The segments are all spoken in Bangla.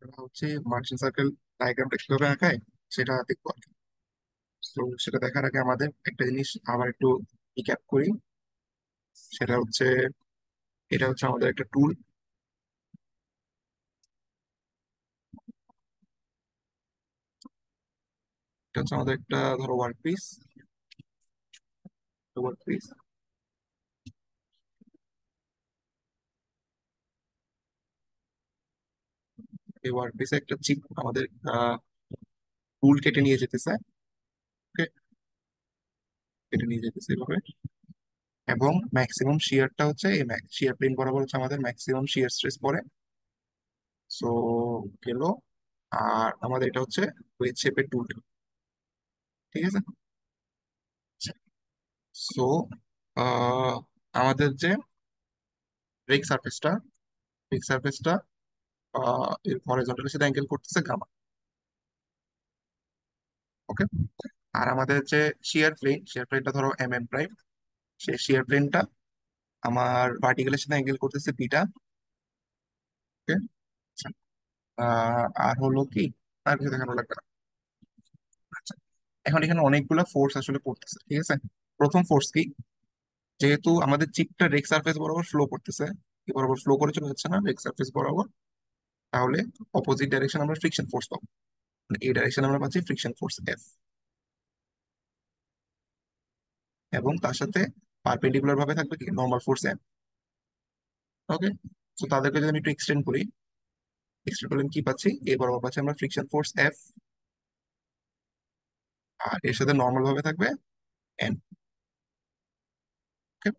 আমরা হচ্ছে মার্জিন সার্কেল ডায়াগ্রামটা কিভাবে আঁকায় সেটা দেখবো আর কি। তো সেটা দেখার আগে আমাদের একটা জিনিস আবার একটু রিক্যাপ করি। সেটা হচ্ছে, এটা হচ্ছে আমাদের একটা টুল। এটা হচ্ছে আমাদের একটা, ধরো, ওয়ার্ক পিস। ওয়ার্ক পিস, এই ওয়ার্ক পিসে একটা চিপ আমাদের টুল কেটে নিয়ে যেতেছে। ওকে, কেটে নিয়ে যেতেছে এভাবে। এবং ম্যাক্সিমাম শিয়ারটা হচ্ছে এই শিয়ার প্লেন বরাবর হচ্ছে আমাদের ম্যাক্সিমাম শিয়ার স্ট্রেস পড়ে। সো গেল। আর আমাদের এটা হচ্ছে ওয়েজ শেপের টুল। ঠিক আছে। সো আমাদের যে ব্রেক সারফেসটা, ব্রেক সারফেসটা এর হরিজন্টালের সাথে অ্যাঙ্গেল করতেছে গামা। ওকে। আর আমাদের যে শিয়ার প্লেন, শিয়ার প্লেনটা ধরো প্রাইম। সেই শিয়ার প্লেনটা আমার ভার্টিক্যালের সাথে অ্যাঙ্গেল করতেছে বিটা। ওকে। আর হলো কি, আর কিছু দেখানো লাগবে না। আচ্ছা, এখন এখানে অনেকগুলো ফোর্স আসলে পড়তেছে। ঠিক আছে। প্রথম ফোর্স কি, যেহেতু আমাদের চিপটা রেক সারফেস বরাবর ফ্লো করতেছে, কি বরাবর ফ্লো করে চলে যাচ্ছে না রেক সারফেস বরাবর, তাহলে অপোজিট ডাইরেকশন আমরা ফ্রিকশন ফোর্স পাবো। মানে এই ডাইরেকশন আমরা পাচ্ছি ফ্রিকশন ফোর্স এফ। এবং তার সাথে পারপেন্ডিকুলার ভাবে থাকবে কি নর্মাল ফোর্স এম। ওকে। তো তাদেরকে যদি আমি একটু এক্সটেন্ড করি, এক্সটেন্ড করলে আমি কি পাচ্ছি, এ বরাবর পাচ্ছি আমরা ফ্রিকশন ফোর্স এফ। আর এর সাথে নর্মাল ভাবে থাকবে এন। ওকে।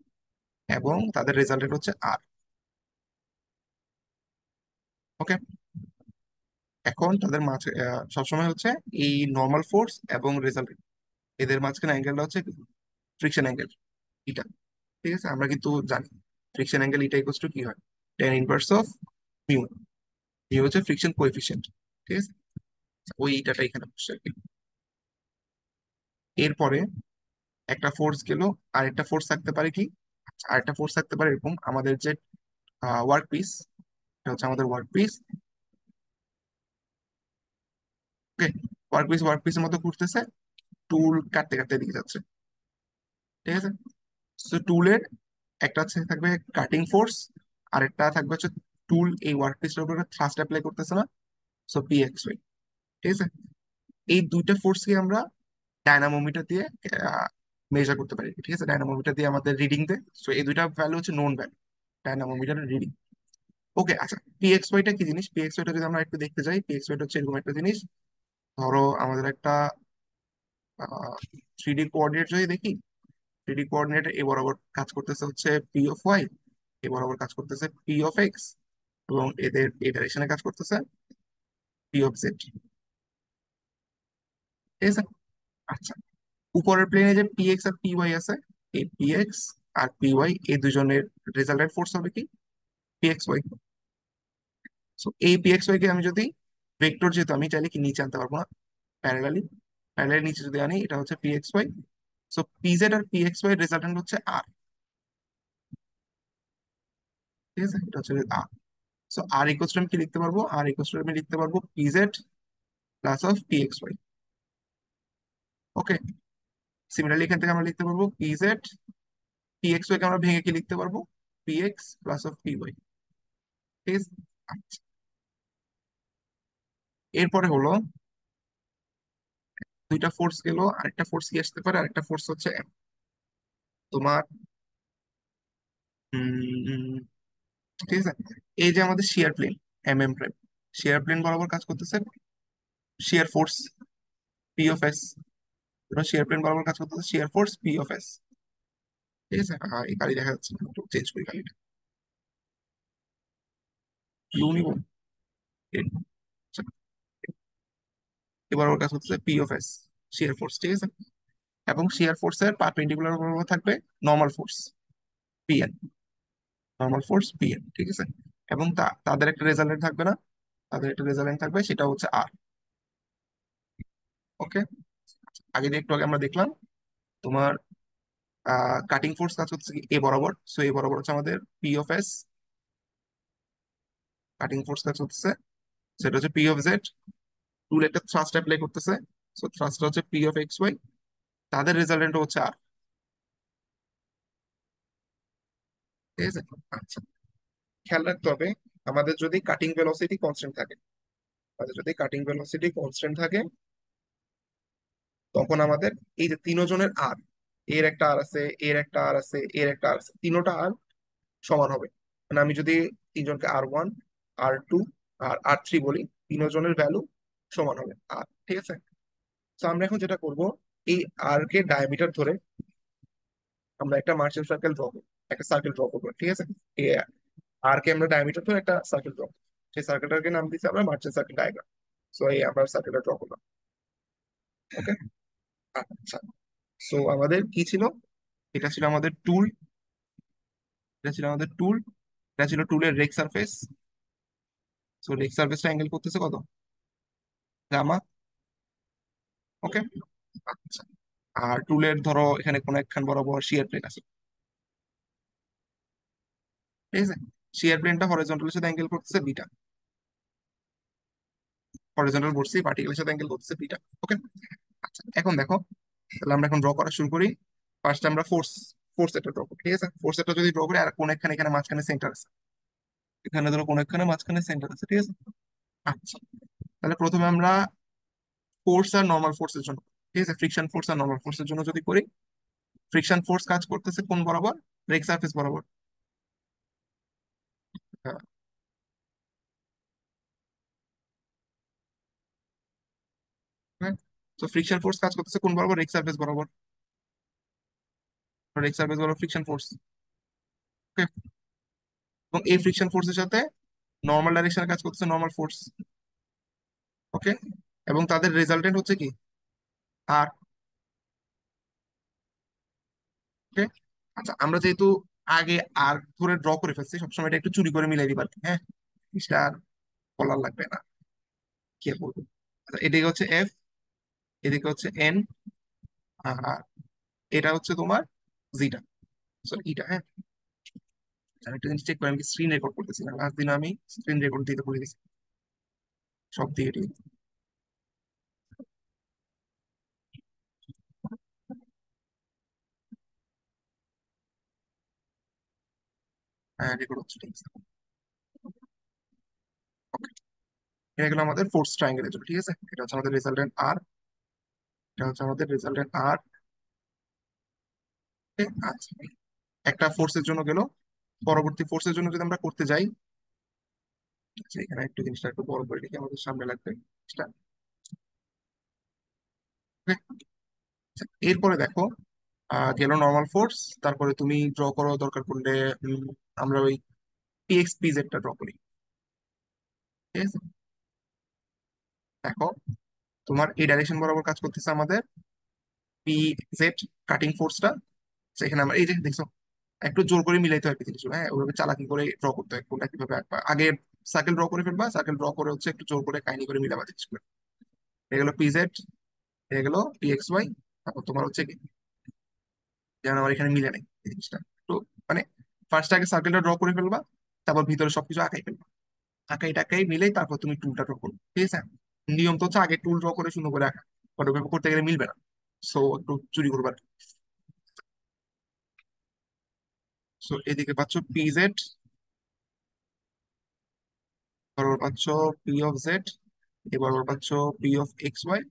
এবং তাদের রেজাল্টেড হচ্ছে আর। ওকে। এখন তাদের মাঝে সবসময় হচ্ছে এই নর্মাল ফোর্স এবং রেজাল্ট, এদের মাঝখানে অ্যাঙ্গেলটা হচ্ছে ফ্রিকশন অ্যাঙ্গেল, এটা। ঠিক আছে। আমরা কিন্তু জানি ফ্রিকশন অ্যাঙ্গেল এটা ইকুয়ালস টু কি হয়, ten inverse of mu. Mu হচ্ছে ফ্রিকশন কোএফিসিয়েন্ট। ঠিক আছে। ওই ইটাটা এখানে বসছে আর কি। এরপরে একটা ফোর্স গেল, আরেকটা ফোর্স থাকতে পারে কি, আরেকটা ফোর্স থাকতে পারে এরকম, আমাদের যে ওয়ার্ক পিস, এটা হচ্ছে আমাদের ওয়ার্ক পিস। ওকে। ওয়ার্ক পিসের মতো ঘুরতেছে, টুল কাটতে কাটতে দিকে যাচ্ছে। ঠিক আছে। তো টুলের একটা হচ্ছে থাকবে কাটিং ফোর্স, আর একটা থাকবে হচ্ছে টুল এই ওয়ার্ক পিসের উপর থ্রাস্ট অ্যাপ্লাই করতেছে না, সো পি এক্স ওয়াই। ঠিক আছে। এই দুইটা ফোর্সকে আমরা ডায়নামোমিটার দিয়ে মেজার করতে পারি। ঠিক আছে। ডায়নামোমিটার দিয়ে আমাদের রিডিং দেয়। সো এই দুইটা ভ্যালু হচ্ছে নোন ভ্যালু, ডায়নামোমিটার রিডিং। ওকে। আচ্ছা, পি এক্স ওয়াইটা কি জিনিস? পি এক্স ওয়াইটা যদি আমরা একটু দেখতে যাই, পি এক্স ওয়াইটা হচ্ছে এরকম একটা জিনিস। ধরো আমাদের একটা থ্রি ডি কোঅর্ডিনেট যদি দেখি, থ্রি ডি কোঅর্ডিনেট এ বরাবর কাজ করতেছে হচ্ছে পি অফ ওয়াই, এ বরাবর কাজ করতেছে পি অফ এক্স, এবং এদের এই ডাইরেকশনে কাজ করতেছে পি অফ জেড। ঠিক আছে। আচ্ছা, উপরের প্লেনে যে পি এক্স আর পি ওয়াই আছে, এই পি এক্স আর পি ওয়াই এই দুজনের রেজাল্টেন্ট ফোর্স হবে কি, পি এক্স ওয়াই। সো এই পি এক্স ওয়াই কে আমি যদি ভেক্টর, যেহেতু আমি চাইলে কি নিচে আনতে পারবো না, প্যারালালি, প্যারালালি নিচে যদি আনি, এটা হচ্ছে P X Y. So P Z আর পি এক্স ওয়াই রেজাল্টেন্ট হচ্ছে আর। ঠিক আছে। এটা হচ্ছে R. So R equal to আমি কি লিখতে পারবো, আর ইকুয়াল টু আমি লিখতে পারবো P Z plus of P X Y. Okay. Similarly এখান থেকে আমরা লিখতে পারবো P Z, P X Y কে আমরা ভেঙে কি লিখতে পারবো, P X plus of P Y. ঠিক আছে। আচ্ছা, এরপরে হলো দুইটা ফোর্স গেল, আরেকটা ফোর্স কি আসতে পারে, আরেকটা ফোর্স হচ্ছে তোমার উম, ঠিক আছে, এই যে আমাদের shear plane prime, shear plane বরাবর কাজ করতেছে shear force P of S. Shear plane বরাবর কাজ করতেছে shear force P of S. ঠিক আছে। এই কালি দেখা যাচ্ছে না, একটু চেঞ্জ করি কালিটা, ব্লু নিব। আচ্ছা, এবার ওর কাজ করতেছে P of S, shear force. ঠিক আছে। এবং শিয়ার ফোর্স এর পারপেন্ডিকুলার বরাবর থাকবে normal force PN, normal force PN. ঠিক আছে। এবং তাদের একটা রেজাল্টেন্ট থাকবে না, তাদের একটা রেজাল্টেন্ট থাকবে, সেটা হচ্ছে আর। ওকে। আগে যে একটু আগে আমরা দেখলাম তোমার কাটিং ফোর্স কাজ হচ্ছে কি এ বরাবর, সো এ বরাবর হচ্ছে আমাদের P of S, cutting force কাজ হচ্ছে সেটা হচ্ছে পি অফ জেড। টুল একটা থ্রাস্ট অ্যাপ্লাই করতেছে, সো থ্রাস্টটা হচ্ছে পি অফ এক্স ওয়াই, তাদের রেজাল্টেন্ট হচ্ছে আর। ঠিক আছে। আচ্ছা, খেয়াল রাখতে হবে, আমাদের যদি কাটিং ভেলোসিটি কনস্ট্যান্ট থাকে, তখন আমাদের এই যে তিনজনের আর, এর একটা আর আছে, এর একটা আর আছে, এর একটা আর আছে, তিনোটা আর সমান হবে। মানে আমি যদি তিনজনকে আর 1, আর 2 আর আর 3 বলি, তিনজনের ভ্যালু সমান হবে আর। ঠিক আছে। তো আমরা এখন যেটা করব, এই আর কে ডায়ামিটার ধরে আমরা একটা মার্চেন্ট সার্কেল ড্র করবো, একটা সার্কেল ড্র করবো। ঠিক আছে। এই আর কে আমরা ডায়ামিটার ধরে একটা সার্কেল ড্র, সেই সার্কেলটাকে নাম দিচ্ছি আমরা মার্চেন্ট সার্কেল ডায়াগ্রাম। সো এই আমরা সার্কেলটা ড্র করলাম। ওকে। আচ্ছা, সো আমাদের কি ছিল, এটা ছিল আমাদের টুল, এটা ছিল আমাদের টুল, এটা ছিল টুলের রেক সারফেস। সো রেক সারফেসটা অ্যাঙ্গেল করতেছে কত, গামা। ওকে। আচ্ছা, আর টুলের ধরো এখানে কোন একখান বরাবর শিয়ার প্লেন আছে। ঠিক আছে। শিয়ার প্লেনটা হরিজন্টালের সাথে অ্যাঙ্গেল করতেছে বিটা, হরিজন্টাল বলছি, ভার্টিক্যালের সাথে অ্যাঙ্গেল করতেছে বিটা। ওকে। আচ্ছা, এখন দেখো, তাহলে আমরা এখন ড্র করা শুরু করি। ফার্স্ট আমরা ফোর্স, ফোর্স এটা ড্র করি। ঠিক আছে, ফোর্স এটা যদি ড্র করি, আর কোন একখানে এখানে মাঝখানে সেন্টার আছে, এখানে ধরো কোন একখানে মাঝখানে সেন্টার আছে। ঠিক আছে। আচ্ছা, তাহলে প্রথমে আমরা ফোর্স আর নর্মাল ফোর্সের জন্য, ঠিক আছে, ফ্রিকশন ফোর্স আর নর্মাল ফোর্সের জন্য যদি করি, ফ্রিকশন ফোর্স কাজ করতেছে কোন বরাবর, রেক সারফেস বরাবর। হ্যাঁ। তো ফ্রিকশন ফোর্স কাজ করতেছে কোন বরাবর, রেক সারফেস বরাবর, রেক সারফেস বরাবর ফ্রিকশন ফোর্স। এবং এই ফ্রিকশন ফোর্সের সাথে নর্মাল ডাইরেকশনে কাজ করতেছে নর্মাল ফোর্স। ওকে। এবং তাদের রেজাল্টেন্ট হচ্ছে কি, আর। ওকে। আচ্ছা, আমরা যেহেতু আগে আর ধরে ড্র করে ফেলছি, সবসময় এটা একটু চুরি করে মিলাই দিবার, হ্যাঁ, জিনিসটা আর বলার লাগবে না, কে বলবো। আচ্ছা, এদিকে হচ্ছে এফ, এদিকে হচ্ছে এন, আর এটা হচ্ছে তোমার জিটা, সরি ইটা। হ্যাঁ, আমি একটা জিনিস চেক করি, আমি স্ক্রিন রেকর্ড করতেছিলাম লাস্ট দিন, আমি স্ক্রিন রেকর্ড দিতে ভুলে গেছি, সব দিয়ে ঠিক রেকর্ড হচ্ছে, ঠিক আছে। Okay, এটা গেলো আমাদের ফোর্স ট্রায়াঙ্গেলের জন্য। ঠিক আছে, এটা হচ্ছে আমাদের রেজাল্টেন্ট আর, এটা হচ্ছে আমাদের রেজাল্টেন্ট আর। আচ্ছা, একটা ফোর্সের জন্য গেল, পরবর্তী ফোর্সের জন্য যদি আমরা করতে যাই, আচ্ছা, এখানে একটু জিনিসটা একটু বড় করে লিখে আমাদের সামনে লাগবে জিনিসটা। Okay, আচ্ছা, এরপরে দেখো, গেল নর্মাল ফোর্স, তারপরে তুমি ড্র করো দরকার পড়লে, উম, আমরা ওই পিএক্স পিজেডটা ড্র করি। ঠিক আছে। দেখো, তোমার এই ডাইরেকশন বরাবর কাজ করতেছে আমাদের পি জেড কাটিং ফোর্সটা। সেখানে আমরা এই যে দেখছো, একটু জোর করে মিলাইতে হয় কিছু কিছু, হ্যাঁ, ওইভাবে চালাকি করে ড্র করতে হয় কোনটা কিভাবে আঁকবা। আগে সার্কেল ড্র করে ফেলবা, সার্কেল ড্র করে হচ্ছে একটু জোর করে কাহিনী করে মিলাবা জিনিসগুলো। এগুলো পি জেড, এগুলো পি এক্স ওয়াই। তারপর তোমার হচ্ছে কি, যেমন আমার এখানে মিলে নেই এই জিনিসটা, তো মানে ফার্স্ট আগে সার্কেলটা ড্র করে ফেলবা, তারপর ভিতরে সবকিছু আঁকাই ফেলবা, আঁকাই টাকাই মিলে তারপর তুমি টুলটা ড্র করবে। ঠিক আছে। নিয়ম তো হচ্ছে আগে টুল ড্র করে সুন্দর করে আঁকা, বাট ওভাবে করতে গেলে মিলবে না, সো একটু চুরি করবার। সো এদিকে পাচ্ছ পি জেড, বরাবর পাচ্ছ পি অফ জেড, এবার পাচ্ছ পি অফ এক্স ওয়াই,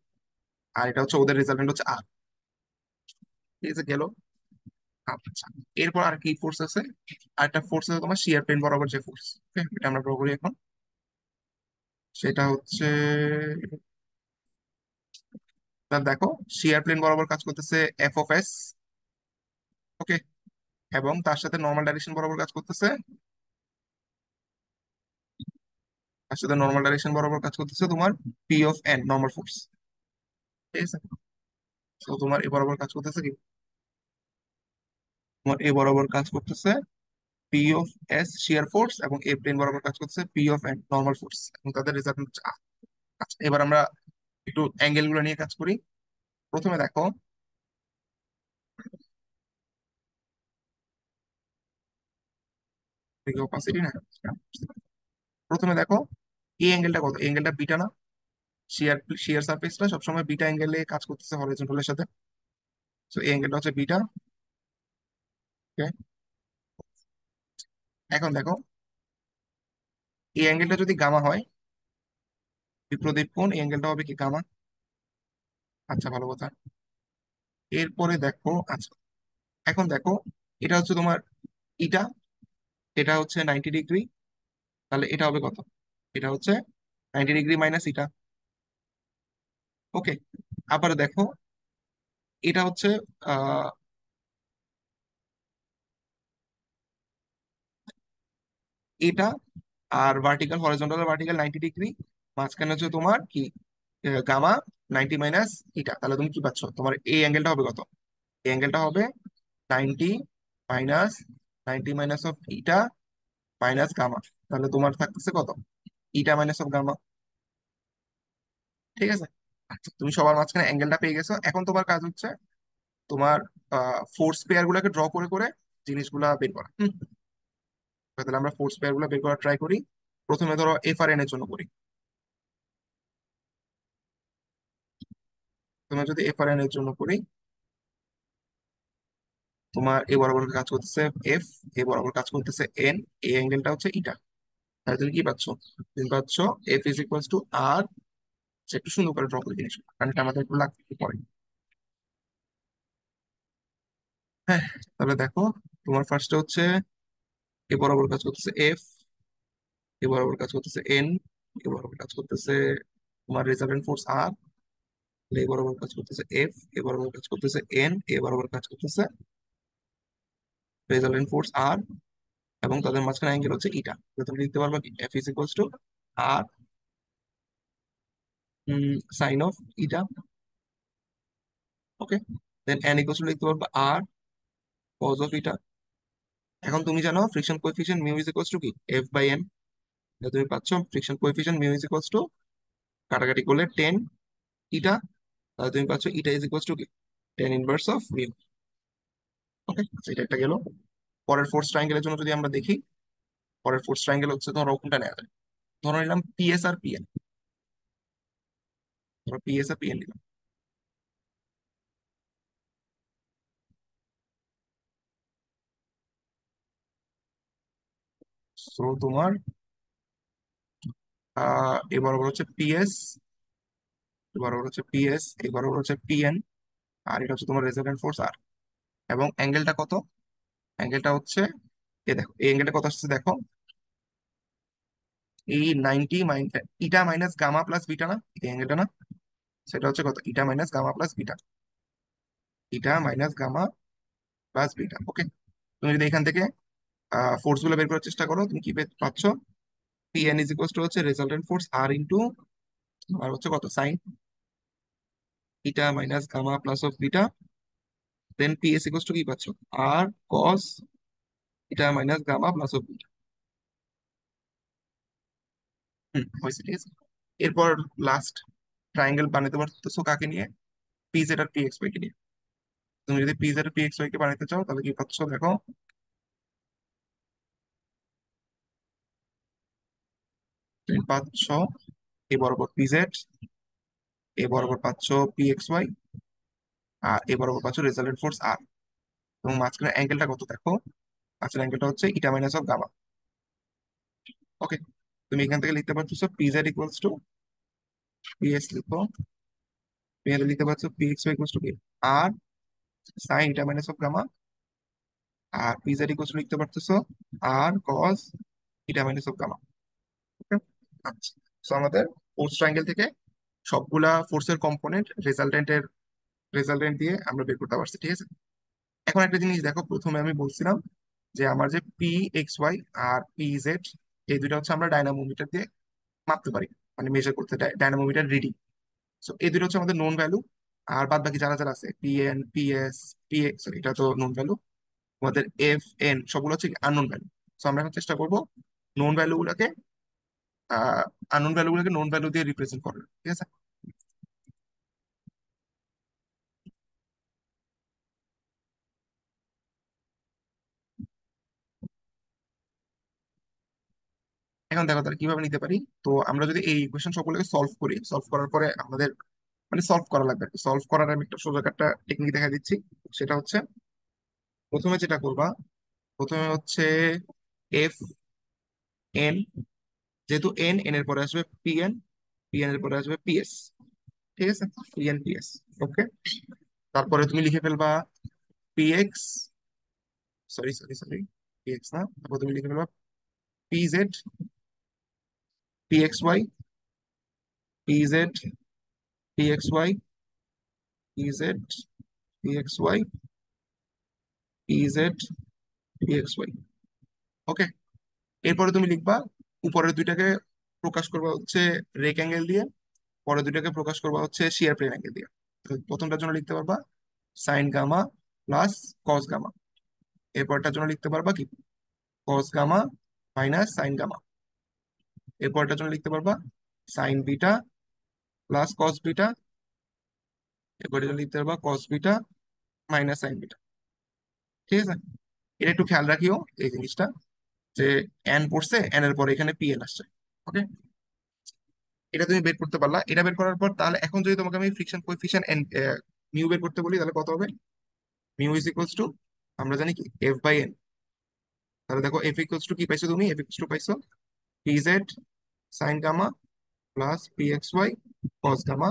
আর এটা হচ্ছে ওদের রেজাল্টেন্ট হচ্ছে আর। ঠিক আছে, গেল। আচ্ছা, এরপর আর কি ফোর্স আছে, আর একটা ফোর্স আছে তোমার শিয়ার প্লেন বরাবর যে ফোর্স, এটা আমরা ড্র করি এখন। সেটা হচ্ছে, তা দেখো, শিয়ার প্লেন বরাবর কাজ করতেছে এফ অফ এস। ওকে। এবং তার সাথে নর্মাল ডাইরেকশন বরাবর কাজ করতেছে, তোমার P of N normal force. ঠিক আছে। তো তোমার এ বরাবর কাজ করতেছে কি, তোমার এ বরাবর কাজ করতেছে P of S shear force, এবং এ প্লেন বরাবর কাজ করতেছে P of N normal force, এবং তাদের রেজাল্ট হচ্ছে R। আচ্ছা, এবার আমরা একটু অ্যাঙ্গেল গুলো নিয়ে কাজ করি। প্রথমে দেখো, অপাসিটি না, প্রথমে দেখো এই অ্যাঙ্গেলটা কত? এই অ্যাঙ্গেলটা বিটা না? শিয়ার শিয়ার সারফেসটা সবসময় বিটা অ্যাঙ্গেলে কাজ করতেছে হরিজন্টালের সাথে। তো এই অ্যাঙ্গেলটা হচ্ছে বিটা। ওকে, এখন দেখো, এই অ্যাঙ্গেলটা যদি গামা হয়, বিপরীত কোণ, এই অ্যাঙ্গেলটা হবে কি গামা। আচ্ছা, ভালো কথা। এরপরে দেখো, আচ্ছা, এখন দেখো, এটা হচ্ছে তোমার ইটা, এটা হচ্ছে 90 ডিগ্রি, তাহলে এটা হবে কত? এটা হচ্ছে 90 ডিগ্রি মাইনাস ইটা। ওকে, আবার দেখো, এটা হচ্ছে আহ এটা, আর ভার্টিক্যাল হরিজন্টাল আর ভার্টিক্যাল 90 ডিগ্রি, মাঝখানে হচ্ছে তোমার কি গামা 90 মাইনাস ইটা, তাহলে তুমি কি পাচ্ছ? তোমার এই অ্যাঙ্গেলটা হবে কত? এই অ্যাঙ্গেলটা হবে 90 minus 90 minus of eta minus gamma, তাহলে তোমার থাকতেছে কত? Eta minus of gamma. ঠিক আছে, আচ্ছা, তুমি সবার মাঝখানে অ্যাঙ্গেলটা পেয়ে গেছো। এখন তোমার কাজ হচ্ছে তোমার ফোর্স পেয়ার গুলাকে ড্র করে করে জিনিসগুলা বের করা। তাহলে আমরা ফোর্স পেয়ার গুলো বের করার ট্রাই করি। প্রথমে ধরো এফ আর এন এর জন্য করি। তোমার যদি এফ আর এন এর জন্য করি, তোমার এ বরাবর কাজ করতেছে এফ, এ বরাবর কাজ করতেছে এন, এই অ্যাঙ্গেলটা হচ্ছে ইটা। তাহলে তুমি কি পাচ্ছ? তুমি পাচ্ছ এফ ইজ ইকুয়ালস টু আর। একটু সুন্দর করে ড্র করে জিনিস, কারণ এটা আমাদের একটু লাগতে পড়ে। হ্যাঁ, তাহলে দেখো, তোমার ফার্স্টে হচ্ছে এ বরাবর কাজ করতেছে এফ, এ বরাবর কাজ করতেছে এন, এ বরাবর কাজ করতেছে তোমার রেজাল্টেন্ট ফোর্স আর, এ বরাবর কাজ করতেছে এফ, এ বরাবর কাজ করতেছে এন, এ বরাবর কাজ করতেছে রেজাল্টেন্ট ফোর্স আর, এবং তাদের মাঝখানে অ্যাঙ্গেল হচ্ছে ইটা। তো তুমি লিখতে পারবে কি F is equals to R sine of eta. Okay, then N equals to লিখতে পারবে আর কজ অফ ইটা। এখন তুমি জানো friction coefficient mu is equals to কি এফ বাই এন। তুমি পাচ্ছ friction coefficient mu is equals to, কাটাকাটি করলে 10 ইটা, তাহলে তুমি পাচ্ছ ইটা ইজ ইকুয়ালস টু কি 10 ইনভার্স অফ মিউ। ওকে, এটা একটা গেল। পরের ফোর্স ট্রায়াঙ্গেলের জন্য যদি আমরা দেখি, পরের ফোর্স ট্রায়াঙ্গেল হচ্ছে ধরো কোনটা নেওয়া যায়, ধরো নিলাম পিএস আর পিএন। ধরো পিএস আর পিএন নিলাম। সো তোমার এ বরাবর হচ্ছে পিএস, এ বরাবর হচ্ছে পিএস, এ বরাবর হচ্ছে পিএন, আর এটা হচ্ছে তোমার রেজাল্টেন্ট ফোর্স আর। এবং অ্যাঙ্গেলটা কত? অ্যাঙ্গেলটা হচ্ছে, এ দেখো এই অ্যাঙ্গেলটা কত আসছে দেখো, এই 90 ইটা মাইনাস গামা প্লাস বিটা না, এই অ্যাঙ্গেলটা না? সেটা হচ্ছে কত? Eta minus gamma plus beta, ইটা মাইনাস গামা প্লাস বিটা। ওকে, তুমি যদি এখান থেকে ফোর্স গুলো বের করার চেষ্টা করো, তুমি কি পাচ্ছ? পিএন ইজ ইকুয়াল টু হচ্ছে resultant force R into, R হচ্ছে কত sine eta minus gamma plus of beta, then PS equal to কি পাচ্ছ? R cos eta minus gamma plus of beta. হয়েছে, ঠিক আছে। এরপর লাস্ট ট্রায়াঙ্গেল বানাতে পারতেছো কাকে নিয়ে? পিজেড আর পি এক্স ওয়াই কে নিয়ে। তুমি যদি পিজেড আর পি এক্স ওয়াই কে বানাতে চাও, তাহলে কি পাচ্ছ দেখো, তুমি পাচ্ছ এ বরাবর পিজেড, এ বরাবর পাচ্ছ পি এক্স ওয়াই, আর এ বরাবর পাচ্ছ রেজাল্টেন্ট ফোর্স আর। এবং মাঝখানে অ্যাঙ্গেলটা কত দেখো, মাঝখানে অ্যাঙ্গেলটা হচ্ছে eta minus of gamma. Okay, তুমি এখান থেকে লিখতে পারছো পিজেড ইকুয়ালস টু, পিএস লিখো, পিএল লিখতে পারছো P X Y equals to কি R sine eta minus of gamma, R PZ equals to লিখতে পারতেছো R cos eta minus of gamma. Okay, আচ্ছা, তো আমাদের ফোর্স ট্রায়াঙ্গেল থেকে সবগুলা ফোর্সের কম্পোনেন্ট রেজাল্টেন্ট দিয়ে আমরা বের করতে পারছি, ঠিক আছে। এখন একটা জিনিস দেখো, প্রথমে আমি বলছিলাম যে আমার যে পি এক্স ওয়াই আর পি জেড, এই দুইটা হচ্ছে আমরা ডায়নামোমিটার দিয়ে মাপতে পারি, মানে মেজার করতে, ডায়নামোমিটার রিডিং। সো এই দুটো হচ্ছে আমাদের নোন ভ্যালু। আর বাদ বাকি যারা যারা আছে P N, P S, P x, এটা তো নোন ভ্যালু। আমাদের এফ এন সবগুলো হচ্ছে আননোন ভ্যালু। সো আমরা এখন চেষ্টা করবো নোন ভ্যালু গুলাকে আননোন ভ্যালু গুলোকে নোন ভ্যালু দিয়ে রিপ্রেজেন্ট করার, ঠিক আছে। এখন দেখো তাহলে কিভাবে নিতে পারি। তো আমরা যদি এই ইকুয়েশন সবগুলোকে সলভ করি, সলভ করার পরে আমাদের মানে সলভ করা লাগবে। সলভ করার আমি একটা সোজা একটা টেকনিক দেখা দিচ্ছি। সেটা হচ্ছে প্রথমে যেটা করবা, প্রথমে হচ্ছে এফ এন, যেহেতু এন এন এর পরে আসবে পিএন, পিএন এর পরে আসবে পিএস। ঠিক আছে, পিএন পিএস। ওকে, তারপরে তুমি লিখে ফেলবা PX, sorry sorry sorry, PX না, তারপর তুমি লিখে ফেলবা PZ, PX Y, PZ, PX Y, PZ, PX Y, PZ, PX Y. Okay, এরপরে তুমি লিখবা উপরের দুইটাকে প্রকাশ করবা হচ্ছে রেক অ্যাঙ্গেল দিয়ে, পরের দুইটাকে প্রকাশ করবা হচ্ছে শিয়ার প্লেন অ্যাঙ্গেল দিয়ে। তো প্রথমটার জন্য লিখতে পারবা sine gamma plus cos gamma, এরপরটার জন্য লিখতে পারবা কি cos gamma minus sine gamma, এরপরটার জন্য লিখতে পারবা sine beta plus cos beta, এরপরটার জন্য লিখতে পারবা cos beta minus sine beta. ঠিক আছে, এটা একটু খেয়াল রাখিও এই জিনিসটা, যে এন পড়ছে, এন এর পরে এখানে পি এন আসছে। ওকে, এটা তুমি বের করতে পারলা। এটা বের করার পর তাহলে এখন যদি তোমাকে আমি ফ্রিকশন কোএফিশিয়েন্ট এন্ড মিউ বের করতে বলি, তাহলে কত হবে? মিউ ইজ ইকুয়ালস টু, আমরা জানি কি এফ বাই এন। তাহলে দেখো এফ ইকুয়ালস টু কি পাইছো তুমি, এফ ইকুয়ালস টু পাইছো PZ sine gamma plus PX Y cos gamma,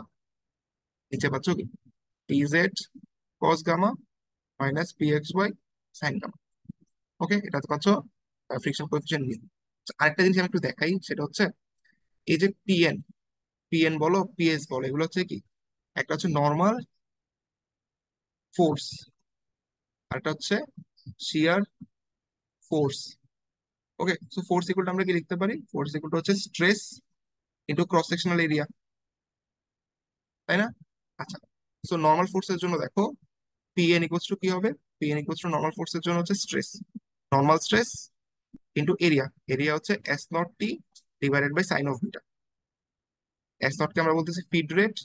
নিচে পাচ্ছ কি PZ cos gamma minus PX Y sine gamma. Okay, এটা তো পাচ্ছ ফ্রিকশন কোএফিশিয়েন্ট মিউ। আরেকটা জিনিস আমি একটু দেখাই, সেটা হচ্ছে এই যে পিএন, পিএন বলো পিএস বলো, এগুলো হচ্ছে কি, একটা হচ্ছে নর্মাল ফোর্স, আর একটা হচ্ছে শিয়ার ফোর্স। ওকে, সো ফোর্স ইকুয়াল আমরা কি লিখতে পারি, ফোর্স ইকুয়াল হচ্ছে stress into cross sectional area, তাই না? আচ্ছা, সো নর্মাল ফোর্সের জন্য দেখো পিএন ইকুয়ালস টু কি হবে, পিএন ইকুয়ালস টু নর্মাল ফোর্সের জন্য হচ্ছে stress, normal stress into area, area হচ্ছে S not T divided by sine of beta. S nought কে আমরা বলতেছি ফিড রেট,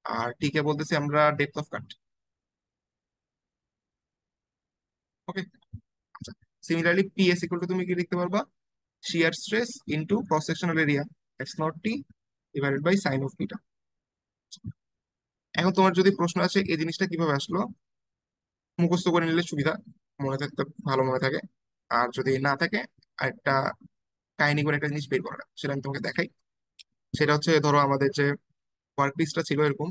আর টি কে বলতেছি আমরা ডেপথ অফ কাট। ওকে, আচ্ছা, সিমিলারলি পিএস ইকুয়াল টু তুমি কি লিখতে পারবা, shear stress into cross sectional area S not T divided by sine of beta. এখন তোমার যদি প্রশ্ন আছে এই জিনিসটা কিভাবে আসলো, মুখস্থ করে নিলে সুবিধা, মনে থাকতে ভালো মনে থাকে। আর যদি না থাকে, আরেকটা কাহিনী করে একটা জিনিস বের করা, সেটা আমি তোমাকে দেখাই। সেটা হচ্ছে ধরো আমাদের যে ওয়ার্ক পিসটা ছিল এরকম,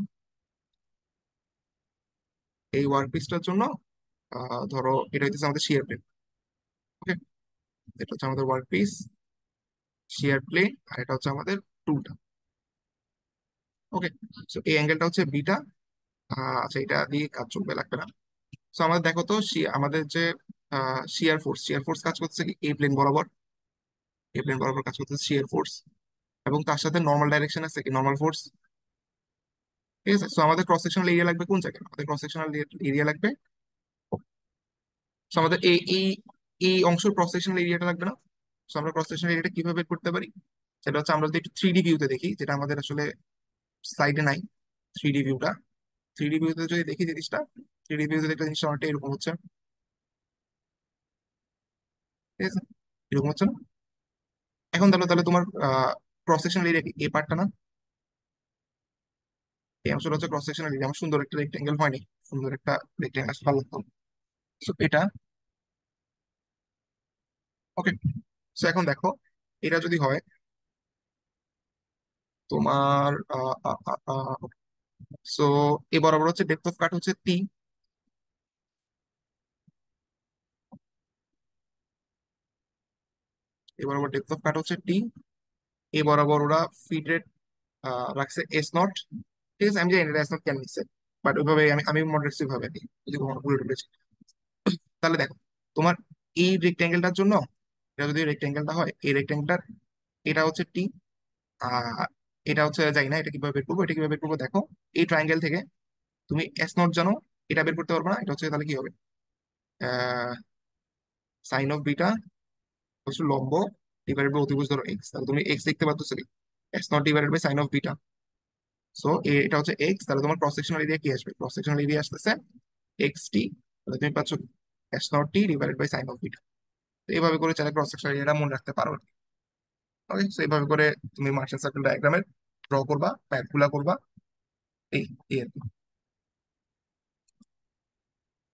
এই ওয়ার্ক পিসটার জন্য ধরো এটা হচ্ছে আমাদের শিয়ার প্লেন। ওকে, এটা হচ্ছে আমাদের ওয়ার্ক পিস, শিয়ার প্লেন, আর এটা হচ্ছে আমাদের টুলটা। ওকে, সো এই অ্যাঙ্গেলটা হচ্ছে বিটা। আচ্ছা, এটা দিয়ে কাজ চলবে, লাগবে না। সো আমাদের দেখো তো আমাদের যে শিয়ার ফোর্স, শিয়ার ফোর্স কাজ করতেছে কি এই প্লেন বরাবর, এই প্লেন বরাবর কাজ করতেছে শিয়ার ফোর্স, এবং তার সাথে নর্মাল ডাইরেকশন আছে কি নর্মাল ফোর্স। ঠিক আছে, সো আমাদের ক্রস সেকশনাল এরিয়া লাগবে কোন জায়গায়, আমাদের ক্রস সেকশনাল এরিয়া লাগবে, সো আমাদের এই এই এই অংশের ক্রস সেকশনাল এরিয়াটা লাগবে না। সো আমরা ক্রস সেকশনাল এরিয়াটা কিভাবে বের করতে পারি, সেটা হচ্ছে আমরা যদি একটু থ্রি ডি ভিউতে দেখি, যেটা আমাদের আসলে স্লাইডে নাই, থ্রি ডি ভিউটা, থ্রি ডি ভিউতে যদি দেখি জিনিসটা, থ্রি ডি ভিউতে দেখলে জিনিসটা অনেকটা এরকম হচ্ছে। ঠিক আছে, এরকম হচ্ছে না? এখন তাহলে তাহলে তোমার ক্রস সেকশনাল এরিয়া এই পার্টটা না, এই অংশটা হচ্ছে ক্রস সেকশনাল এরিয়া। আমার সুন্দর একটা রেক্টেঙ্গেল হয়নি, সুন্দর একটা রেক্টেঙ্গেল ভালো লাগতো। So, এটা ওকে, সো এখন দেখো এটা যদি হয় তোমার সো এ বরাবর হচ্ছে ডেপথ অফ কাট হচ্ছে টি, এ বরাবর ডেপথ অফ কাট হচ্ছে টি, এ বরাবর ওরা ফিড রেট রাখছে এস নট। ঠিক আছে, আমি জানি এটা এস নট কেন নিচ্ছে, বাট ওইভাবে আমি আমি মনে রাখছি ওইভাবে আর কি, যদি কখনো ভুলে টুলেছি। তাহলে দেখো তোমার এই রেক্টেঙ্গেলটার জন্য, এটা যদি রেক্টেঙ্গেলটা হয়, এই রেক্টেঙ্গেলটার এটা হচ্ছে টি, আহ এটা হচ্ছে জানি না এটা কিভাবে বের করবো, এটা কিভাবে বের করবো দেখো, এই ট্রায়াঙ্গেল থেকে তুমি এস নট জানো, এটা বের করতে পারবে না, এটা হচ্ছে তাহলে কি হবে, সাইন অফ বিটা হচ্ছে লম্ব ডিভাইডেড বাই অতিভুজ ধরো এক্স, তাহলে তুমি এক্স লিখতে পারতো কি S naught divided by sine of beta. So এটা হচ্ছে এক্স, তাহলে তোমার ক্রস সেকশনাল এরিয়া কি আসবে, ক্রস সেকশনাল এরিয়া আসতেছে এক্স টি, তাহলে তুমি পাচ্ছ S not T divided by sine of beta. তো এইভাবে করে চাইলে ক্রস সেকশন এরিয়াটা মনে রাখতে পারো। ওকে, তো এইভাবে করে তুমি মার্শাল সার্কেল ডায়াগ্রামের ড্র করবা, প্যাথ গুলা করবা, এই এই আর কি।